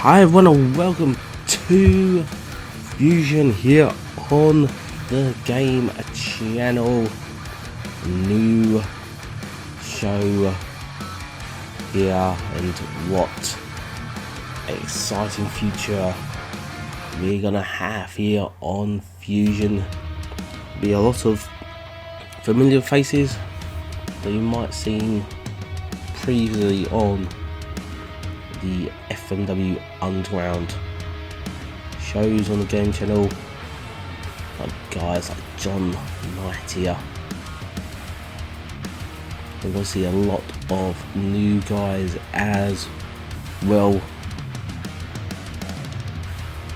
Hi everyone and welcome to Fusion here on the G.A.M.E channel. New show here, and what exciting future we're gonna have here on Fusion. Be a lot of familiar faces that you might have seen previously on the FMW Underground shows on the G.A.M.E channel, like guys like John Knight here. We're going to see a lot of new guys as well.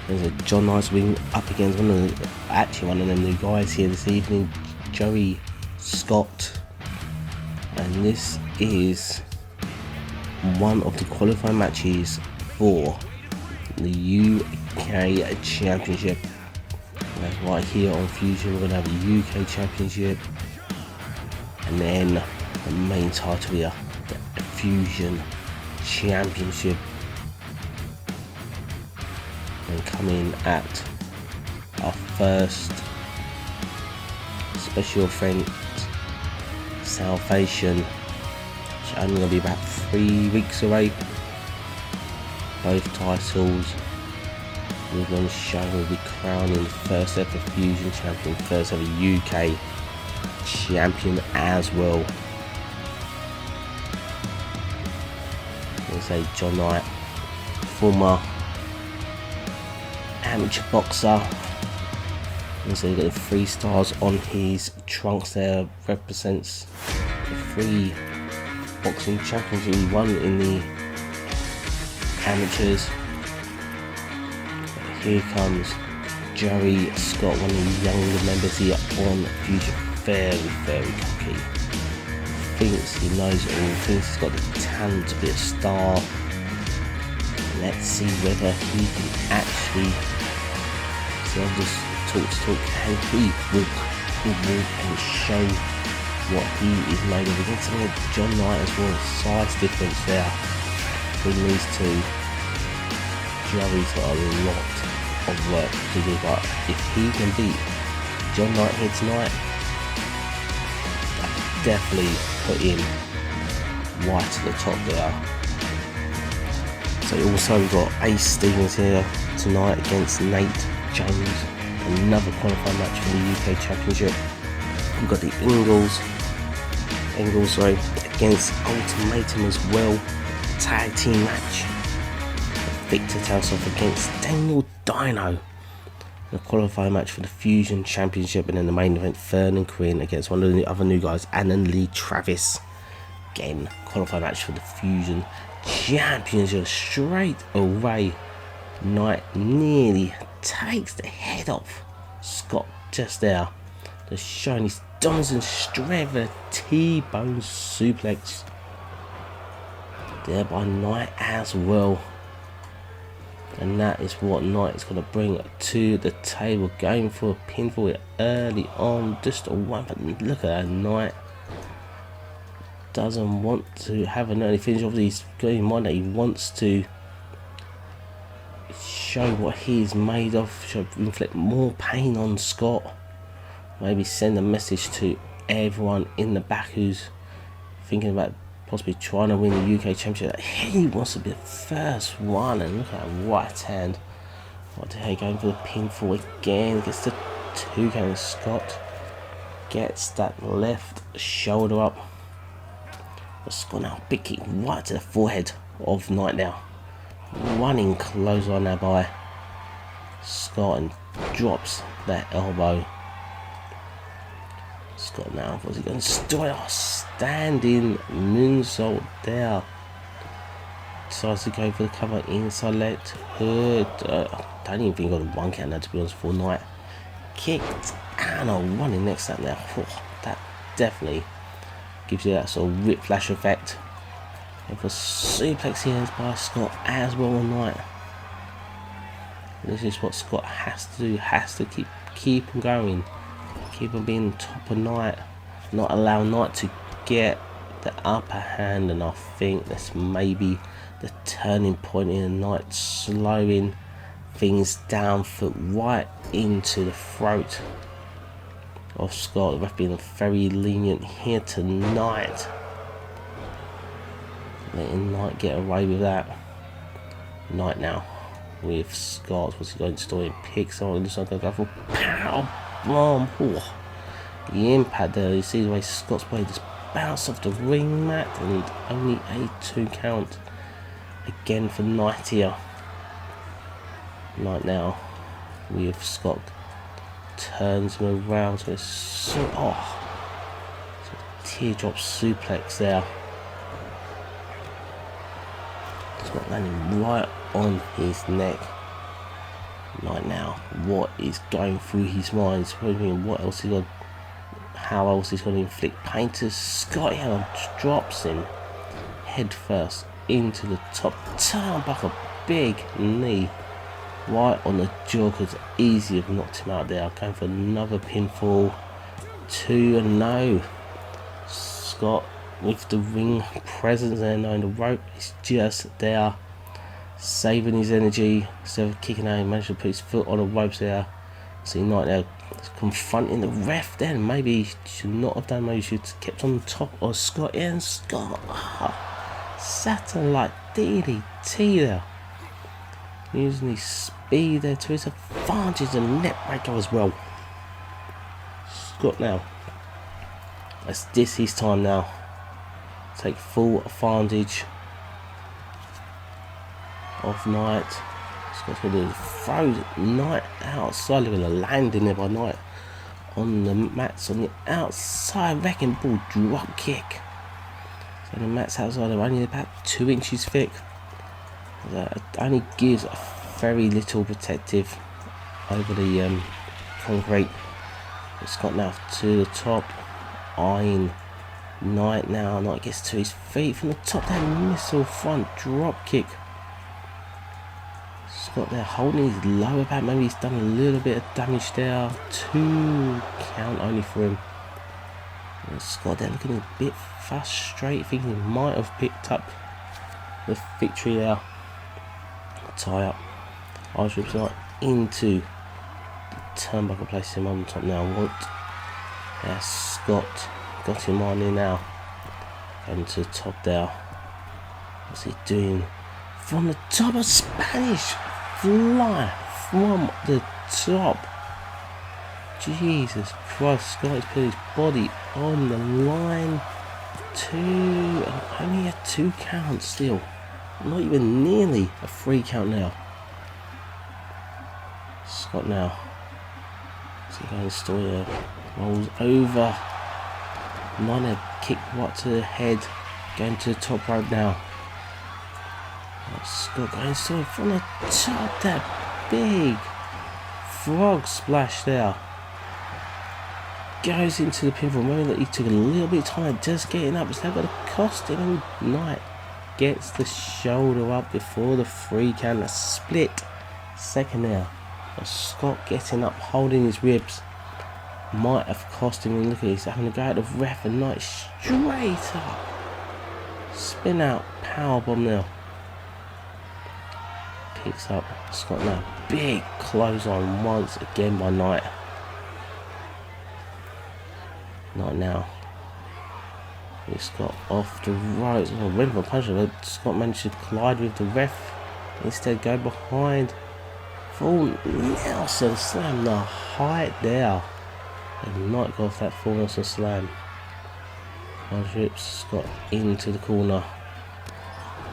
There's a John Knight's being up against one of them new guys here this evening, Joey Scott, and this is one of the qualifying matches for the UK Championship. That's right here on Fusion. We're going to have the UK Championship and then the main title here, the Fusion Championship, and coming at our first special event, Salvation. Only going to be about 3 weeks away. Both titles we're going to show will be crowning the first ever Fusion champion, first ever UK champion as well. There's a John Knight, former amateur boxer. And so you've got the 3 stars on his trunks there, represents the 3 boxing championship he won in the amateurs. Here comes Joey Scott, one of the younger members here on Fusion. Very cocky. Thinks he knows it all, thinks he's got the talent to be a star. Let's see whether he can actually, so I'll just talk, can he walk and show what he is made of against something like John Knight as well. Size difference there between these two. Joey's got a lot of work to do, but if he can beat John Knight here tonight, that could definitely put him right at the top there. So you also got Ace Stevens here tonight against Nate Jones, another qualifying match for the UK Championship. We've got the Engles against Ultimatum as well, tag team match. Viktor Tarasov against Daniel Dyno, the qualifying match for the Fusion Championship, and then the main event, Vernon Quinn against one of the other new guys, and Lee Travis. Again, qualifying match for the Fusion Championship. Straight away, Knight nearly takes the head off Scott just there. Just showing his dominance and strength, a T-bone suplex there by Knight as well. And that is what Knight is going to bring to the table, going for a pinfall early on, just a one. But look at that, Knight doesn't want to have an early finish. Obviously he's got in mind that he wants to show what he's made of, should inflict more pain on Scott. Maybe send a message to everyone in the back who's thinking about possibly trying to win the UK Championship. He wants to be the first one. And look at that right hand. What the hell, going for the pinfall again. Gets the 2 count. Scott gets that left shoulder up. But Scott now big kick right to the forehead of Knight now. Running close on now by Scott, and drops that elbow. Scott now, what's he going to do? Oh, standing moonsault there. Decides to go for the cover inside leg. Don't even think of the 1 count now, to be honest, for Knight. Kicked and a running next time there. Oh, that definitely gives you that sort of whiplash effect. And for suplex here by Scott as well on Knight. This is what Scott has to do, has to keep on going. Keep on being top of Knight, not allow Knight to get the upper hand, and I think that's maybe the turning point in the night, slowing things down, foot right into the throat of Scott. The ref being very lenient here tonight, letting Knight get away with that. Knight now with Scott. What's he going to do? He picks on, looks like going to go for pow bomb. Oh, the impact there. You see the way Scott's blade just bounced off the ring mat, and only a 2 count again for Knight here. Knight now with Scott, turns him around, so teardrop suplex there. Scott landing right on his neck. Knight now, what is going through his mind? He's wondering what else he's got, how else he's going to inflict pain to Scott here. Drops him head first into the top turnbuckle, big knee right on the jaw, because easy have knocked him out there. Going for another pinfall. 2-0. Scott with the ring presence there, knowing the rope is just there, saving his energy instead of kicking out. He managed to put his foot on the ropes there. See Knight now confronting the ref. Then maybe he should not have done. Maybe he should have kept on top of Scott. And Scott satellite DDT there, using his speed there to his advantage, and net breaker as well. Scott now, as this his time now, take full advantage of Knight. Scott's going to throw Knight outside. Look at the landing there by Knight on the mats on the outside. Wrecking ball drop kick. So the mats outside are only about 2 inches thick. That only gives a very little protective over the concrete. Scott now to the top, eyeing Knight now. Knight gets to his feet from the top. That missile front drop kick. Scott there holding his lower back. Maybe he's done a little bit of damage there. 2 count only for him. And Scott there looking a bit frustrated, thinking he might have picked up the victory there. Tie up. Irish whips Knight into the turnbuckle, place him on top now. What? Yeah, Scott got him on in now. Going to the top there. What's he doing? From the top, of Spanish fly from the top. Jesus Christ, Scott has put his body on the line. 2, and only a 2 count still. Not even nearly a 3 count now. Scott now. So going still here. Rolls over. Niner kick right to the head. Going to the top rope now. Scott going still from the top. That big frog splash there. Goes into the pinfall. Remember that he took a little bit of time just getting up. It's now got to cost him. Knight gets the shoulder up before the 3 count. A split second there. Scott getting up, holding his ribs, might have cost him. And look at this, having to go out of ref, and Knight straight up. Spin out, powerbomb now. Picks up Scott now. Big close on once again by Knight. Knight now. Scott off the ropes. Oh, went for a punch, but Scott managed to collide with the ref. Instead, go behind. Full Nelson slam, the height there. And Knight got off that full Nelson slam. Rips Scott into the corner.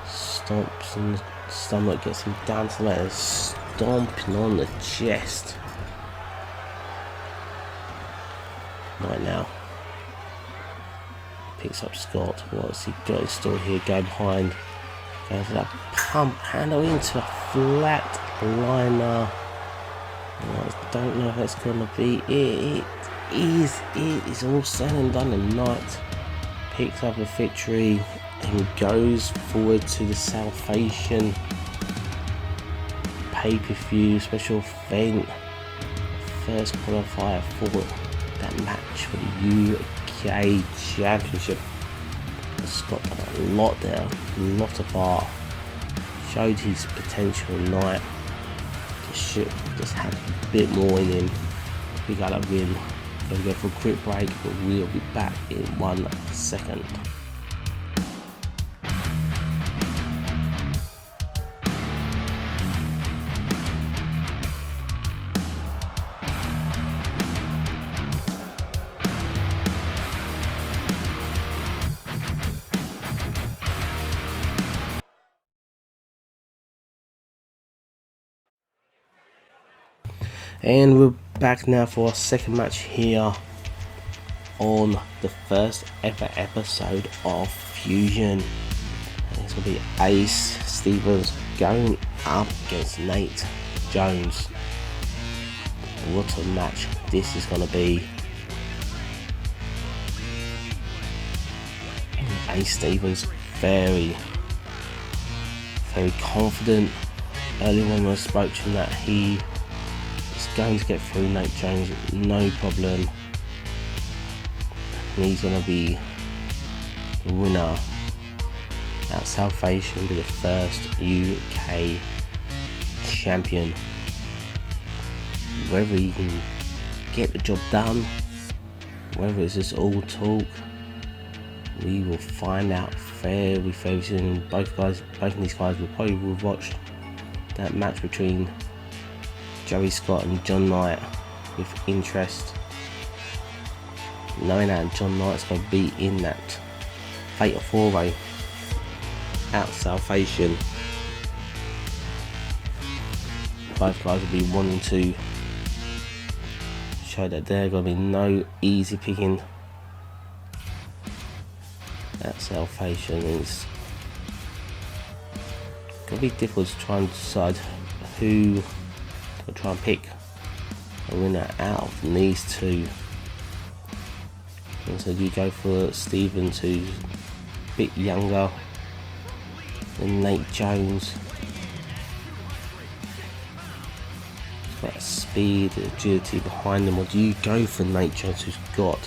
Stomps on the stomach, gets him down to that, stomping on the chest. Knight now picks up Scott. What's he got his story here? Go behind. Goes for that pump handle into a flat liner. I don't know if that's gonna be it. It is all said and done, and Knight picks up a victory and goes forward to the Salvation pay-per-view special event. First qualifier for that match for the UK Championship. Scott done a lot there, a lot of art. Showed his potential tonight. Just had a bit more in him. We got a win. Gonna go for a quick break, but we'll be back in 1 second. And we're back now for our second match here on the first ever episode of Fusion. And it's going to be Ace Stevens going up against Nate Jones. What a match this is going to be. Ace Stevens very confident. Earlier when I spoke to him that he going to get through Nate Jones, no problem. And he's going to be the winner at Salvation, be the first UK champion. Whether he can get the job done, whether it's just all talk, we will find out very soon. Both of these guys will probably watch that match between Joey Scott and John Knight with interest, knowing that John Knight's going to be in that fatal four-way at Salvation. Both guys will be wanting to show that they're going to be no easy picking at Salvation. It's going to be difficult to try and decide who to try and pick a winner out of these two. And so you go for Stevens, who's a bit younger than Nate Jones. He's got speed, agility behind them, or do you go for Nate Jones, who's got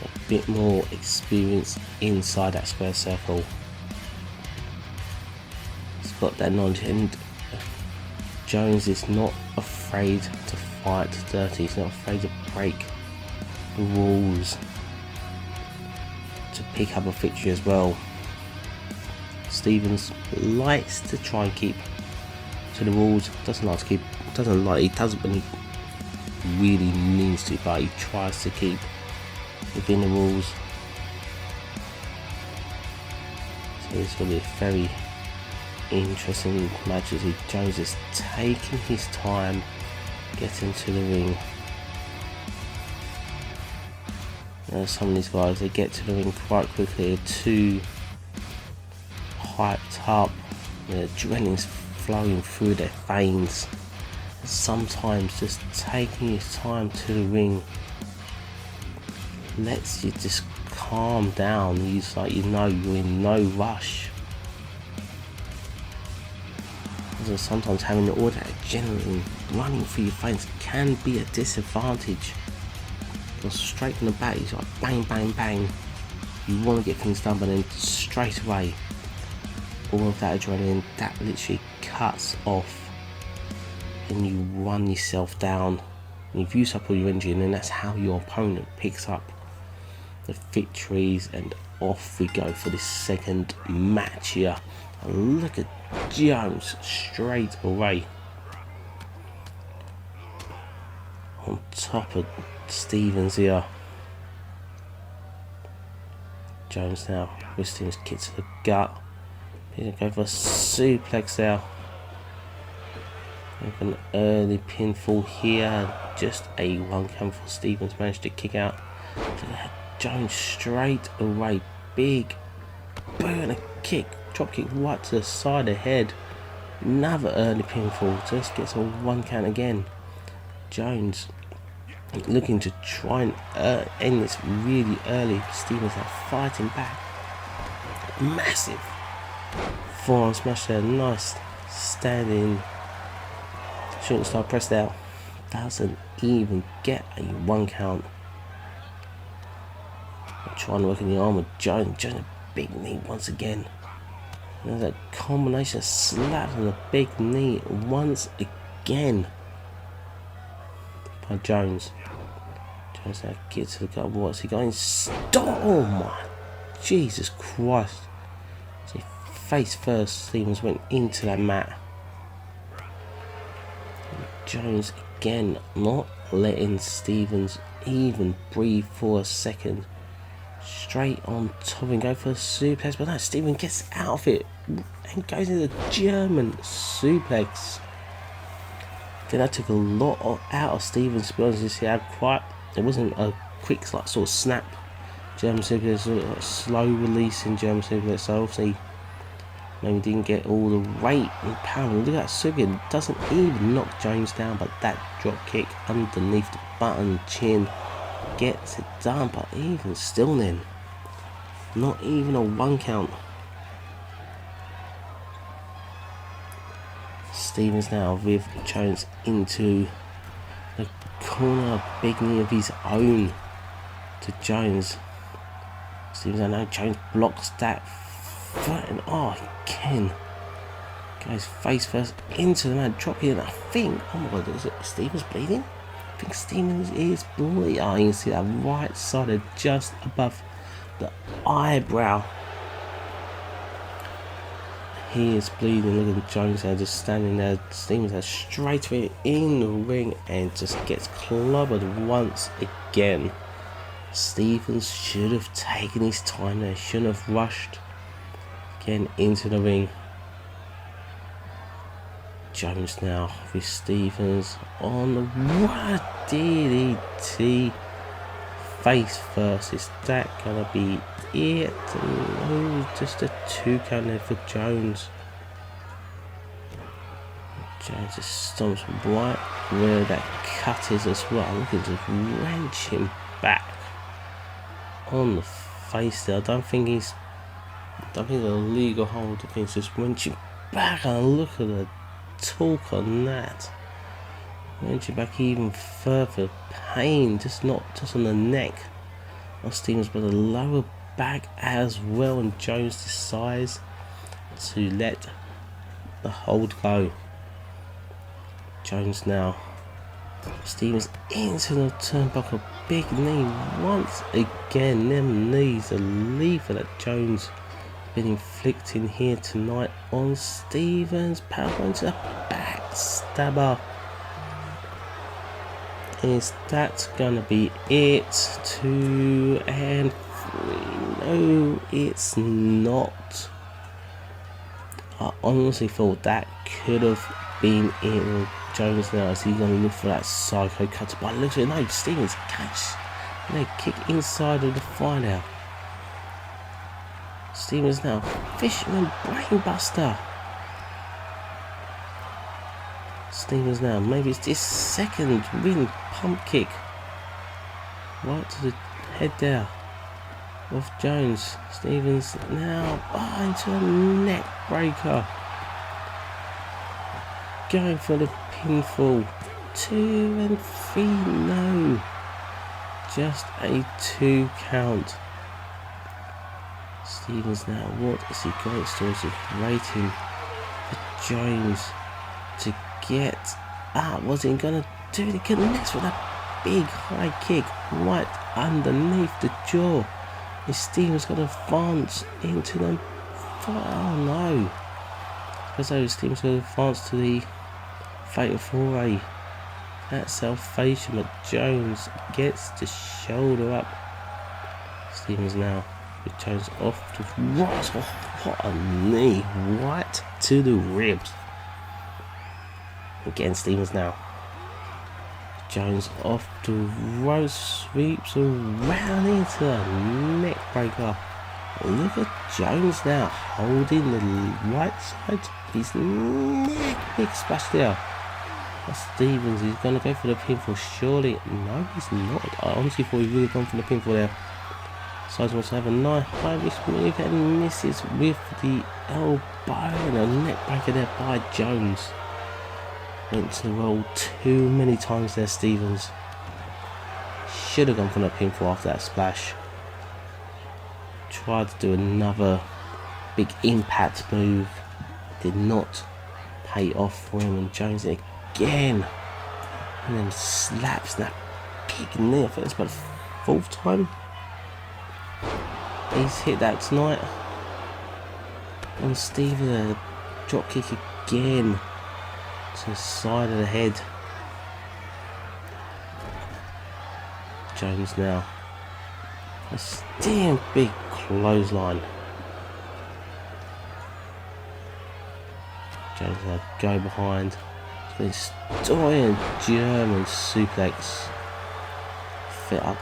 a bit more experience inside that square circle? He's got that knowledge, and Jones is not afraid to fight dirty. He's not afraid to break the rules to pick up a victory as well. Stevens likes to try and keep to the rules. Doesn't when he really needs to, but he tries to keep within the rules. So this will be a very interesting matches. Jones is taking his time getting to the ring. Some of these guys, they get to the ring quite quickly. They're too hyped up, the adrenaline's flowing through their veins. Sometimes just taking your time to the ring lets you just calm down. It's like you're in no rush. So sometimes having all that adrenaline running through your veins can be a disadvantage. Because straight from the back, it's like bang, bang, bang. You want to get things done, but then straight away, all of that adrenaline, that literally cuts off, and you run yourself down. And you've used up all your energy, and then that's how your opponent picks up the victories, and off we go for this second match here. And look at Jones straight away on top of Stevens here. Jones now twisting his kick to the gut. He's going to go for a suplex there. With an early pinfall here. Just a one count for Stevens. Managed to kick out. Jones straight away. Big boom and a kick. Drop kick right to the side of the head. Another early pinfall. Just gets a one count again. Jones looking to try and end this really early. Stevens now fighting back. Massive forearm smash there. Nice standing shooting star press there. Doesn't even get a one count. Trying to work in the arm of Jones. Jones big knee once again. There's a combination slap on the big knee once again by Jones. Jones now gets to the gut. What's he going? Oh my Jesus Christ! So face first, Stevens went into that mat. Jones again not letting Stevens even breathe for a second. Straight on top and go for a suplex, but no, Stevens gets out of it and goes into the German suplex. I think that took a lot out of Stevens, to be honest. You see how quiet it wasn't a quick like, sort of snap German suplex, sort of slow releasing German suplex, so obviously maybe didn't get all the weight and power. Look at that suplex, doesn't even knock Jones down, but that drop kick underneath the button chin gets it done. But even still then, not even a 1 count. Stevens now with Jones into the corner, big knee of his own to Jones. Stevens, I know Jones blocks that foot and again goes face first into the man, dropping it. I think, oh my god, is it Stevens bleeding? I think Stevens is bleeding. Oh, you can see that right side just above the eyebrow. He is bleeding. Look at Jones there just standing there. Stevens there straight away in the ring and just gets clobbered once again. Stevens should have taken his time there, shouldn't have rushed again into the ring. Jones now with Stevens on the right DDT. Face first, is that gonna be it? No, just a 2 count there for Jones. Jones just stomps right where that cut is as well. Look at just wrench him back on the face there. I don't think the legal hold. I think it's just wrenching back, and look at the talk on that. Wrenching back even further. Pain, just not just on the neck of Stevens, but the lower back as well. And Jones decides to let the hold go. Jones now. Stevens into the turnbuckle, big knee once again. Them knees are lethal that Jones been inflicting here tonight on Stevens. Power into the back stabber. Is that gonna be it? 2 and 3. No, it's not. I honestly thought that could have been it. Jones now, is he gonna look for that psycho cutter? But looks at it, no, Stevens catch. No, kick inside of the fire now. Stevens now, Fisherman brainbuster. Stevens now, maybe it's this second win pump kick. Right to the head there of Jones. Stevens now into a neck breaker. Going for the pinfall. 2 and 3, no. Just a 2 count. Stevens now, what has he got? It's towards waiting for Jones to get up. What's he gonna do? He connects with that big high kick right underneath the jaw. Is Stevens gonna advance into them? Oh no. Because Stevens gonna advance to the fatal 4A. That salvation, but Jones gets the shoulder up. Stevens now with Jones off to right. Oh, what a knee, right to the ribs. Again, Stevens now. Jones off the rope, sweeps around into a neck breaker. Look at Jones now holding the right side of his neck. Big splash there. That's Stevens, he's going to go for the pinfall, surely. No, he's not. I honestly thought he would have gone for the pinfall there. So he wants to have a nice high risk move and misses with the elbow and a neck breaker there by Jones. Went to the roll too many times there, Stevens. Should have gone for the pinfall after that splash. tried to do another big impact move. Did not pay off for him, and Jones again. And then slaps that big knee. I think it's about the 4th time he's hit that tonight. And Steven, a drop kick again to the side of the head. Jones now. A damn big clothesline. Jones now go behind. Destroying German suplex. Fit up.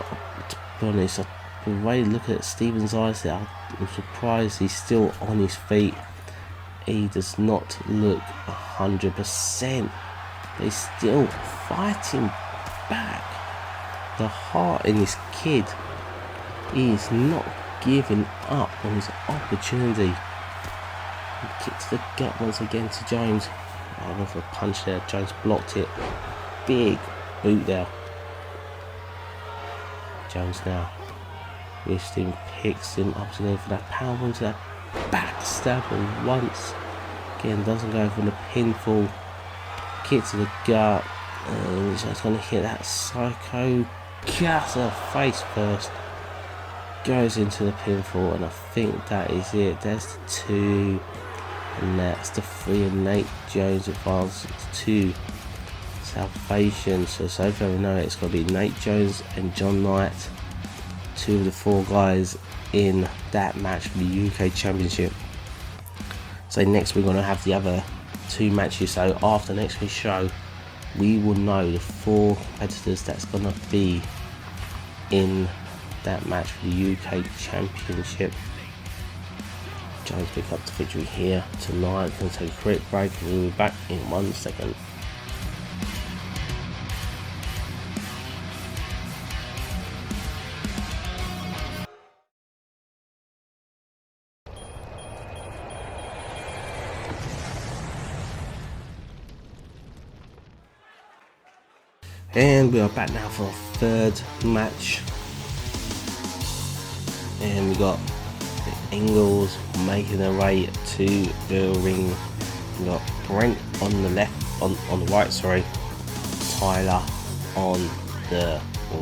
To be honest, the way you look at Steven's eyes there, I'm surprised he's still on his feet. He does not look 100%. But he's still fighting back. The heart in this kid, he is not giving up on his opportunity. Kick to the gut once again to Jones. Oh, went for a punch there. Jones blocked it. Big boot there. Jones now. Lifting, picks him up again for that power bomb to that backstab and once. Again, doesn't go for the pinfall. Kick to the gut. And he's going to hit that psycho cutter face first. Goes into the pinfall, and I think that is it. There's the 2. And that's the 3, and Nate Jones advances to salvation. So far we know it's going to be Nate Jones and John Knight, 2 of the 4 guys in that match for the UK Championship. So next we're going to have the other 2 matches. So after next week's show, we will know the 4 competitors that's going to be in that match for the UK Championship. Jones pick up the victory here tonight. Going to take a quick break and we'll be back in 1 second. And we are back now for our 3rd match. And we got the Engles making their way to the ring. We got Brent on the left, on the right, sorry. Tyler on the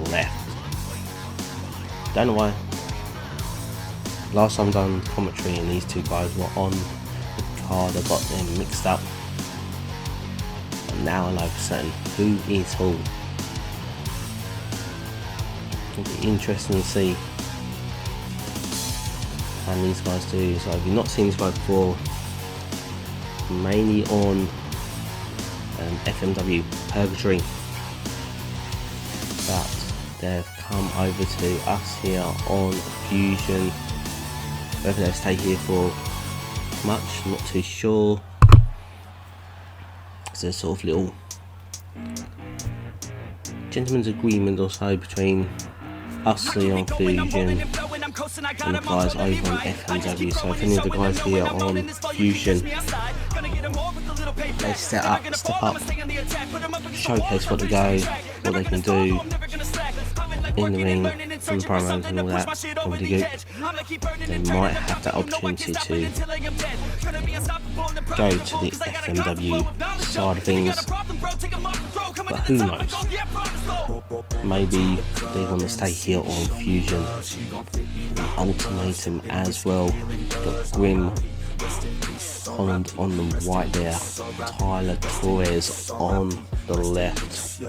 left. Don't know why. Last time I done commentary and these 2 guys were on the card, I got them mixed up. And now I know for certain who is who. It'll be interesting to see how these guys do. So if you've not seen these guys before, mainly on FMW Purgatory, but they've come over to us here on Fusion. Whether they'll stay here for much, not too sure. It's a sort of little gentleman's agreement or so between us here on Fusion and the guys over on FMW. So if any of the guys here on Fusion, they step up, showcase what they go, what they can do in the ring, from the promos and all that, probably good. They might have that opportunity to go to the FMW side of things, but who knows? Maybe they want to stay here on Fusion. Ultimatum as well. Got G.A.M.E. Holland on the right there, Tyler Torres on the left.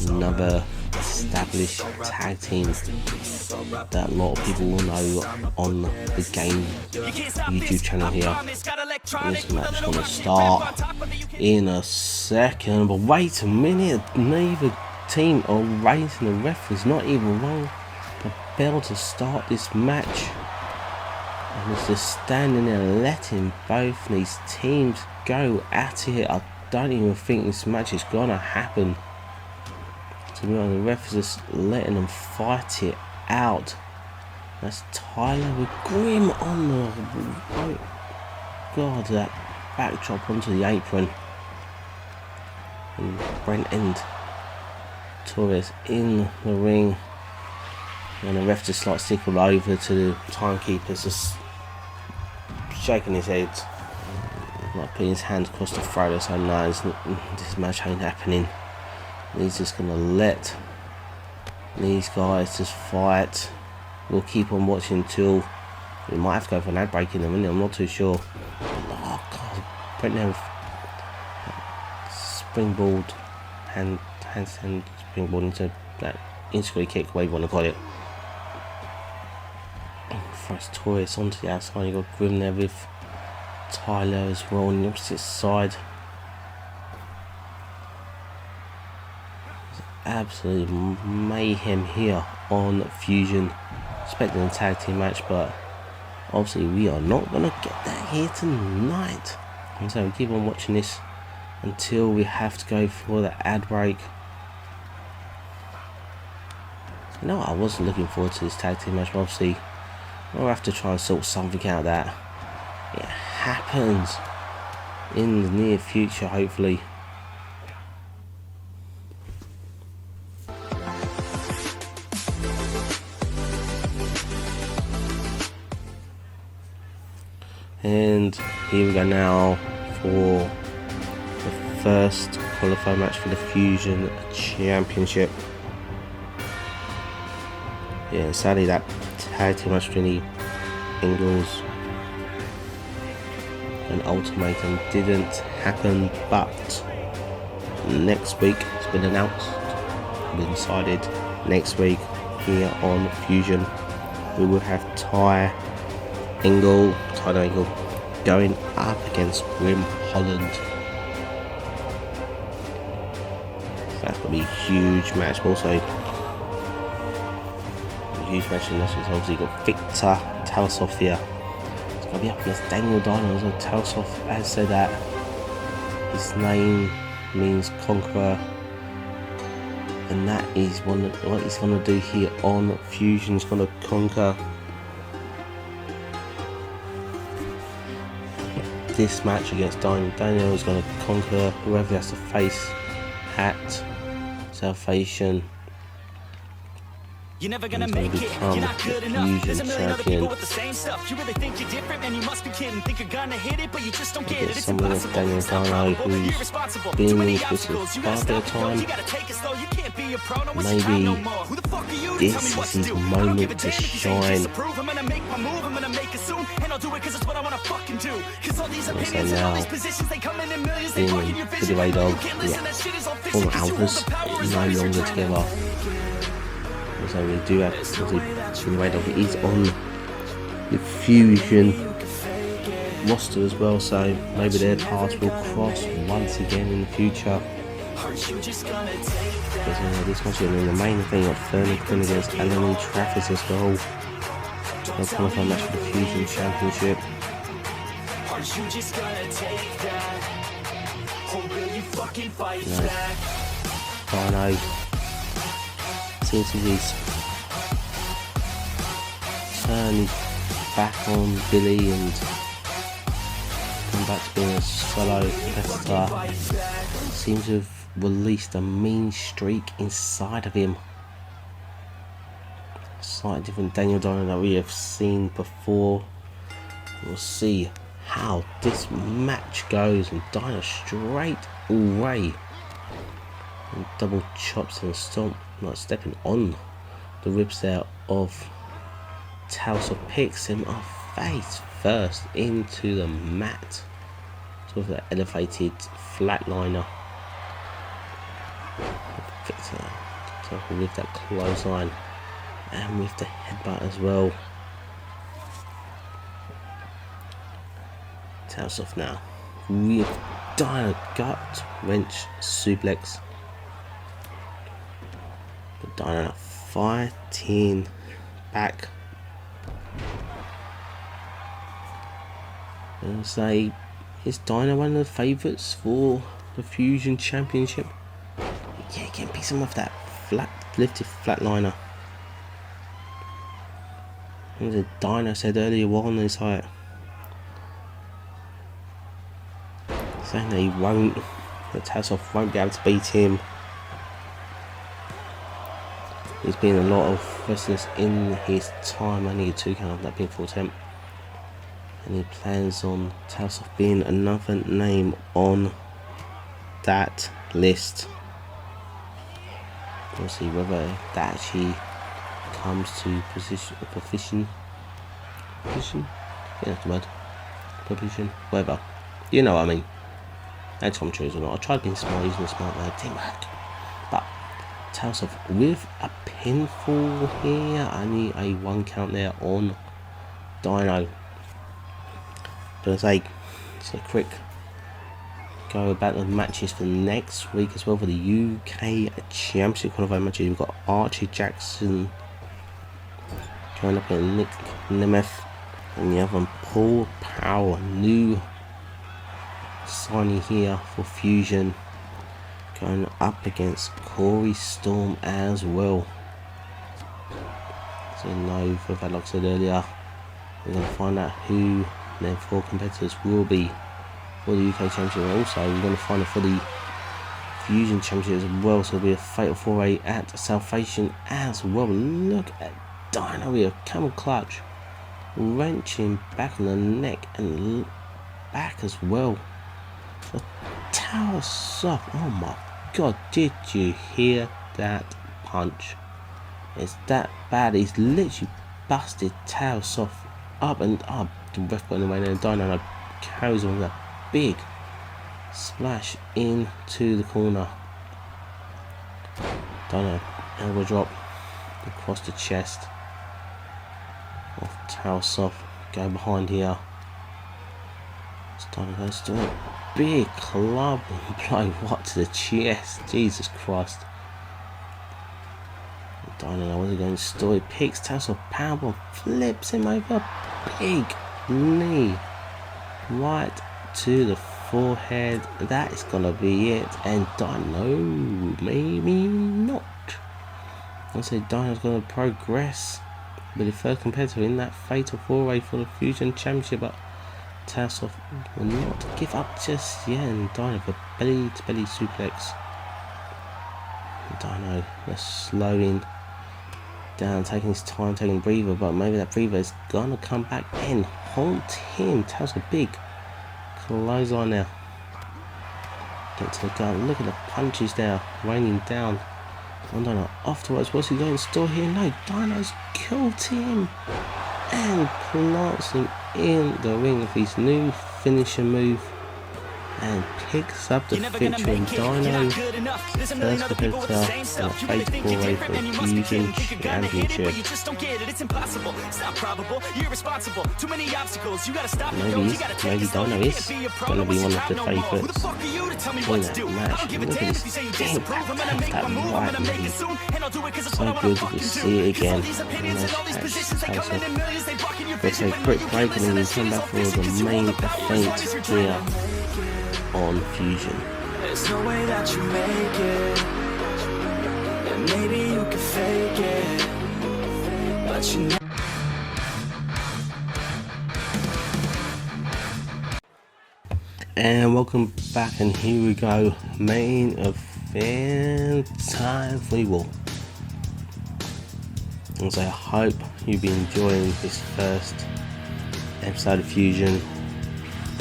Another established tag team that a lot of people will know on the G.A.M.E. YouTube channel here. And this match is going to start in a second, but wait a minute, neither team are raising the referees, not even one the bell to start this match, and it's just standing there letting both these teams go at it. I don't even think this match is gonna happen, to be honest. The ref is just letting them fight it out. That's Tyler with G.A.M.E. on the, oh god, that backdrop onto the apron, and Brent end Torres in the ring, and the ref just like signaled over to the timekeepers, just shaking his head, like putting his hands across the throat, so no, this match ain't happening. He's just gonna let these guys just fight. We'll keep on watching until we might have to go for an ad break in a minute. I'm not too sure. Oh God, Brent springboard, handstand springboard into that insecure kick, whatever you want to call it. Throws Torres onto the outside. You got G.A.M.E there with Tyler as well on the opposite side. Absolute mayhem here on Fusion. Expecting a tag team match, but obviously we are not gonna get that here tonight. And so we keep on watching this until we have to go for the ad break. You know, I wasn't looking forward to this tag team match, but obviously we'll have to try and sort something out that it happens in the near future, hopefully. And here we go now for the first qualifier match for the Fusion Championship. Yeah, sadly that tag team match between the Engles and Ultimatum didn't happen, but next week it's been announced, been decided, next week here on Fusion we will have Tyler Engel going up against Grim Holland. That's going to be a huge match. Also, a huge match in this is obviously got Viktor Tarasov here. It's going to be up against Daniel Dyno as well. Tarasov has said that his name means conqueror, and that is what he's going to do here on Fusion. He's going to conquer this match against Daniel. Daniel is going to conquer whoever he has to face at Salvation. You're never gonna make it, you're not good enough. There's a million other people with the same stuff. You really think you're different, man, you must be kidding. Think you're gonna hit it, but you just don't get it. It's impossible. Daniel Dyno, who's been in this business for a bit of time. Maybe this is his moment to shine. So now, being for the way dog, former Alphas no longer together. So we do have the way dog is on the Fusion roster as well, so maybe their paths will cross once again in the future. Because this one's going to be the main thing of Vernon Quinn against Alan Trafford as well. They'll qualify match for the Fusion Championship. Dyno seems to be turning back on Billy and come back to being a solo competitor. Seems to have released a mean streak inside of him. Slightly different Daniel Dyno that we have seen before. We'll see how this match goes, and Dyno straight away and double chops and stomp, not stepping on the ribs there of Tarasov, picks him up face first into the mat. Sort of that elevated flatliner. Viktor with that clothesline and with the headbutt as well. Tarasov now with Dyno gut wrench suplex. But Dyno fighting back. And say, is Dyno one of the favourites for the Fusion Championship? Yeah, he can piece him off that lifted flatliner. As Dyno said earlier on, it's like saying that Tarasov won't be able to beat him. There's been a lot of wrestlers in his time. Only a 2 count, that being full attempt. And he plans on Tarasov being another name on that list. We'll see whether that actually comes to position. Yeah, that's the word. Position, whatever. You know what I mean. That's what I'm choosing. I tried being smart, using a smart word. Teamwork. But Tarasov with a pinfall here. Only a 1 count there on Dyno. But as I say, quick go about the matches for next week as well for the UK Championship qualifying matches. We've got Archie Jackson going up against Nick Nemeth, and the other one Paul Powell, new signing here for Fusion, going up against Corey Storm as well. So no, for like I said earlier, we're going to find out who their 4 competitors will be for the UK Championship, and also we're going to find out for the Fusion Championship as well. So it'll be a fatal 4-way at Salvation as well. Look at Dyno here, camel clutch, wrenching back on the neck and back as well. The Tarasov, oh my god, did you hear that punch? It's that bad. He's literally busted Tarasov up and up. The ref got in the way, and Dyno carries on that big splash into the corner. Dyno, elbow drop across the chest of Tarasov. Go behind here. Dyno goes to a big club blow right to the chest. Jesus Christ. Dyno, what's he going to store? He picks Tarasov, powerbomb, flips him over. Big knee right to the forehead. That is gonna be it. And Dyno, maybe not. I say Dyno's gonna progress with the first competitor in that fatal 4-way for the Fusion Championship, but Tarasov will not give up just yet. And Dyno for belly to belly suplex. Dyno slowing down, taking his time, taking a breather, but maybe that breather is gonna come back and haunt him. Tarasov big clothesline now. Get to the gun. Look at the punches there raining down on Dyno. Afterwards, what's he going to store here? No, Dyno's killed him and plants him in the ring with his new finisher move and picks up the victory. Dyno, first competitor in a fatal 4-way for the Fusion Championship. Maybe Dyno is going to be one of the favourites in that match. Look at this thing, that right knee. So good to see it again. Let's take a quick break and then we come back for the main event here on Fusion. There's no way that you make it, and maybe you can fake it, but you know. And welcome back, and here we go, main event time for you all. And so I hope you've been enjoying this first episode of Fusion.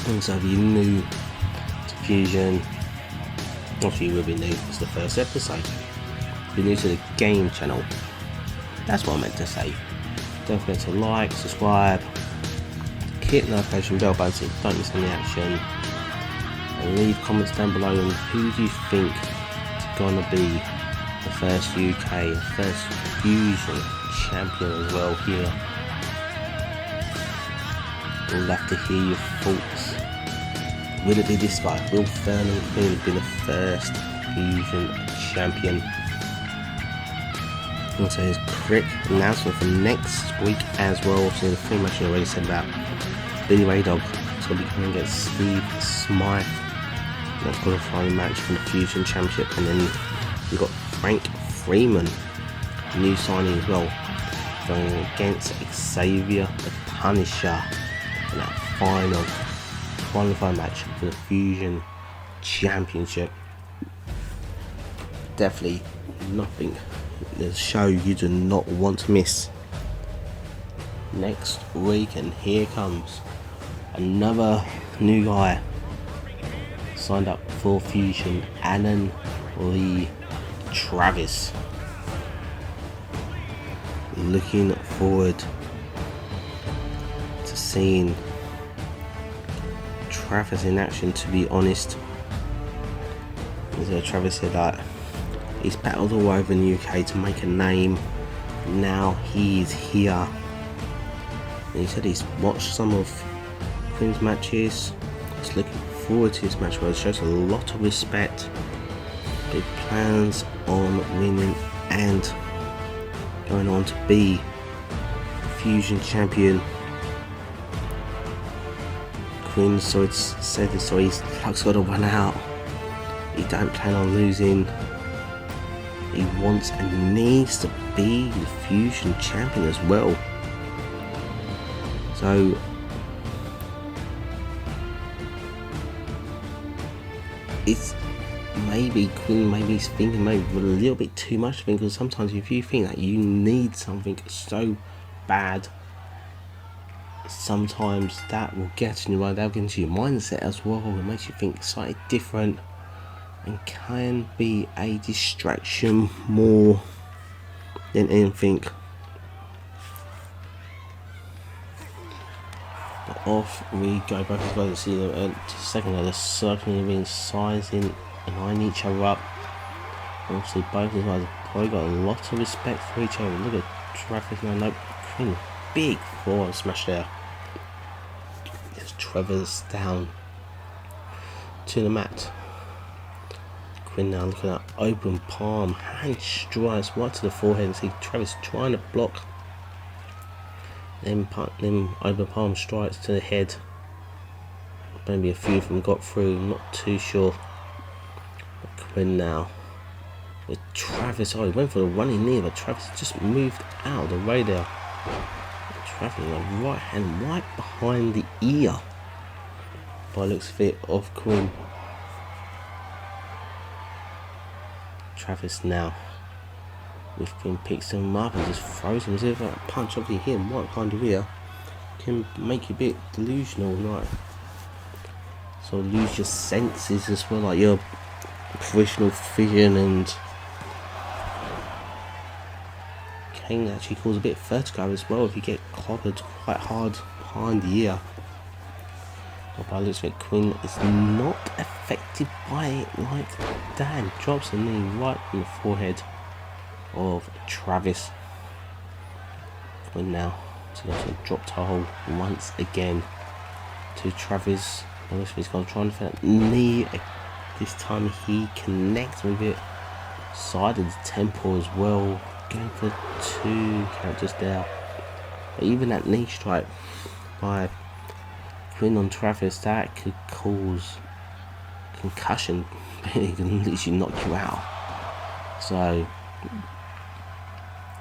And so if you're new to Fusion, obviously you will be new, it's the first episode. If you're new to the G.A.M.E channel, that's what I meant to say. Don't forget to like, subscribe, hit the notification bell button so you don't miss any action, and leave comments down below on who do you think is going to be the first UK, first Fusion champion as well here. We'll have to hear your thoughts. Will it be this guy? Will Vernon Quinn be the first Fusion champion? Also, his quick announcement for next week as well. Obviously, the 3 matches already said about Billy Ray Dog. It's going to be coming against Steve Smythe. That's qualifying match for the Fusion Championship. And then we've got Frank Freeman, new signing as well, going against Xavier the Punisher in that final qualifying match for the Fusion Championship. Definitely nothing The show you do not want to miss. Next week, and here comes another new guy signed up for Fusion, Alan Lee Travis. Looking forward to seeing Travis in action, to be honest. As Travis said that he's battled all over the UK to make a name. Now he's here. And he said he's watched some of Quinn's matches. He's looking forward to his match where it shows a lot of respect. Big plans on winning and going on to be Fusion champion. Quinn said this, so his luck's got to run out. He don't plan on losing. He wants and needs to be the Fusion champion as well. So it's maybe Quinn he's thinking maybe a little bit too much, because sometimes if you think that you need something so bad, sometimes that will get in your way, that'll get into your mindset as well. It makes you think slightly different and can be a distraction more than anything. But off we go. Both of guys see the second of the circling ring, sizing and eyeing each other up. Obviously both of guys have probably got a lot of respect for each other. Look at Travis now. Nope, Quinn, big forward smash there. As Trevor's down to the mat. Quinn now looking at open palm, hand strikes right to the forehead, and see Travis trying to block. Then open palm strikes to the head. Maybe a few of them got through, not too sure. But Quinn now with Travis. Oh, he went for the running knee, but Travis just moved out of the way there. Travis with a right hand right behind the ear, by the looks of it, of Quinn. Travis now with Quinn picks him up and just throws him as if a punch obviously hit him right behind the ear can make you a bit delusional, like so lose your senses as well, like your peripheral vision, and can actually cause a bit of vertigo as well if you get clobbered quite hard behind the ear. But by the looks of it, Quinn is not affected by it like Dan. Drops a knee right in the forehead of Travis. Quinn now to go to a drop toe hold once again to Travis. By the looks of it, he's going to try and find that knee. This time he connects with it. Side of the temple as well. Going for 2 counters there. But even that knee strike by Quinn on Travis, that could cause concussion. It can literally knock you out. So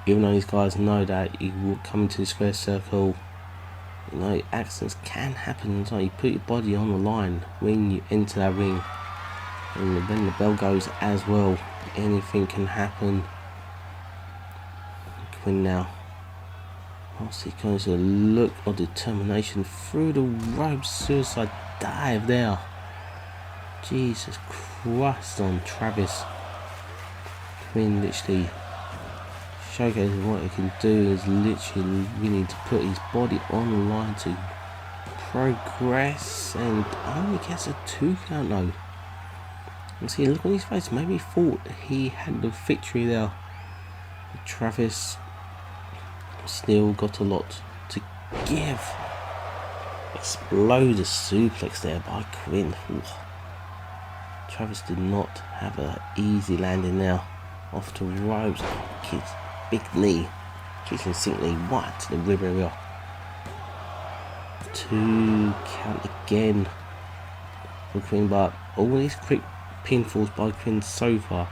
even though these guys know that you will come into the square circle, you know accidents can happen. So you put your body on the line when you enter that ring, and when the bell goes as well, anything can happen. Quinn now, what's he going to look of determination through the ropes, suicide dive there. Jesus Christ on Travis. Quinn literally showcasing what he can do, is literally willing to put his body on the line to progress, and only gets a 2 count though. And see, look on his face, maybe he thought he had the victory there. But Travis still got a lot to give. Explode a suplex there by Quinn. Ooh. Travis did not have an easy landing there. Off to ropes. Kids, big knee. Kicking simply right to the rib area. 2 count again for Quinn, but all these quick pinfalls by Quinn so far,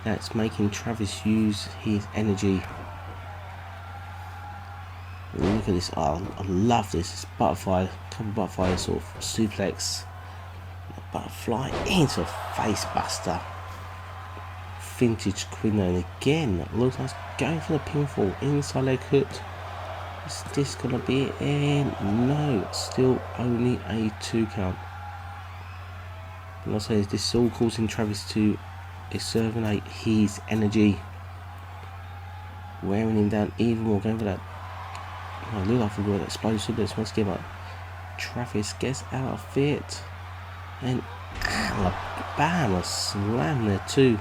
that's making Travis use his energy. Look at this. Oh, I love this. It's butterfly, couple butterfly sort of suplex, butterfly into a face buster vintage Quinn, and again looks like going for the pinfall inside leg hook. Is this gonna be it? And no, still only a 2 count. And I say this is all causing Travis to exerminate his energy, wearing him down even more, going for that. Oh, look like for that explosive suplex once again, but Travis gets out of it, and Alabama slam there too.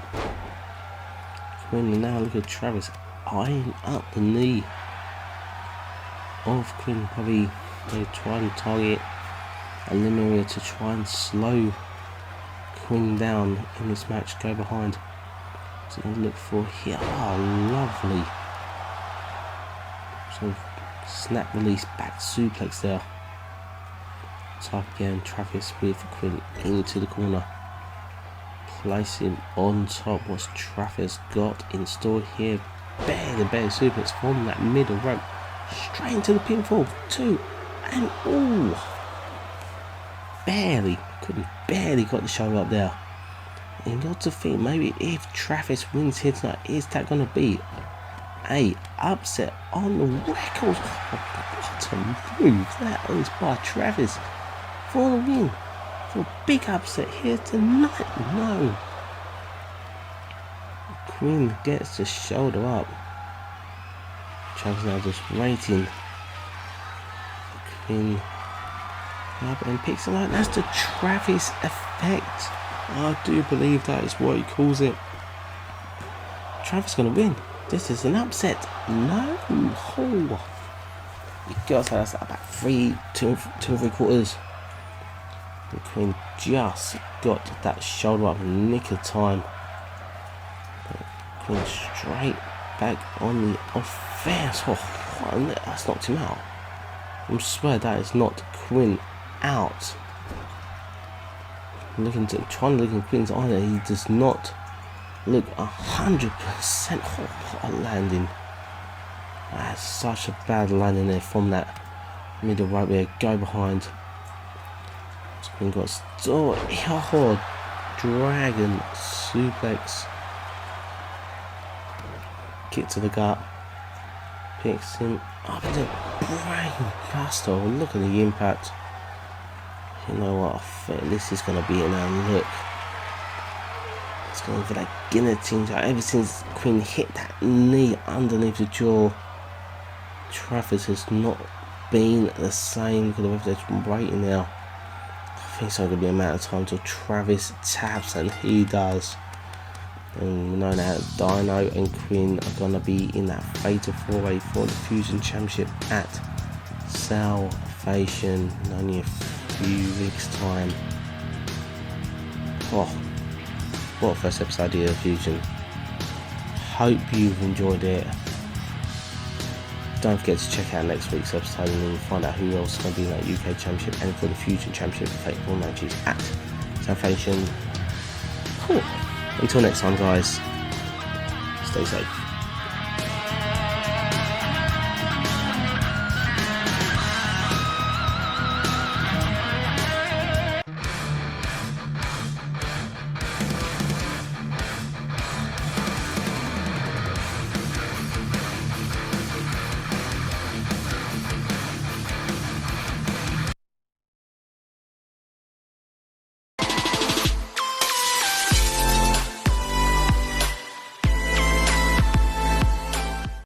Quinn, now look at Travis eyeing up the knee of Quinn. Probably they try and target a limb area to try and slow Quinn down in this match. Go behind. So look for here. Oh, lovely. So snap release back suplex there. Type again, Travis with Quinn into the corner. Place him on top. What's Travis got in store here? Bear suplex from that middle rope. Straight into the pinfall. 2 and barely got the shoulder up there. And got to think, maybe if Travis wins here tonight, is that going to be a upset on the record? What a move that is by Travis for the win, for a big upset here tonight. No, Quinn gets the shoulder up. Travis now just waiting. Quinn up and picks him up. That's the Travis effect. I do believe that is what he calls it. Travis gonna win. This is an upset. No. Oh. You gotta say that's about 2 and 3/4. And Quinn just got that shoulder up in the nick of time. Quinn straight back on the offense. Oh, that's knocked him out. I swear that is knocked Quinn out. Trying to look in Quinn's eye there, he does not look 100%. What a landing. That's such a bad landing there from that middle right there. Go behind. Quinn got dragon suplex. Kick to the gut. Picks him up in the brain buster. Look at the impact. You know what, I think this is going to be it now. Look, it's going for that guillotine. Ever since Quinn hit that knee underneath the jaw, Travis has not been the same. Look at the referee waiting now. I think it's only going to be a matter of time until Travis taps, and he does. And we know that Dyno and Quinn are going to be in that fatal 4-way for the Fusion Championship at Salvation in only a few weeks time. Oh, what a first episode here of Fusion. Hope you've enjoyed it. Don't forget to check out next week's episode and then find out who else is going to be in that UK Championship and for the Fusion Championship fatal matches at Salvation. Cool. Until next time, guys, stay safe.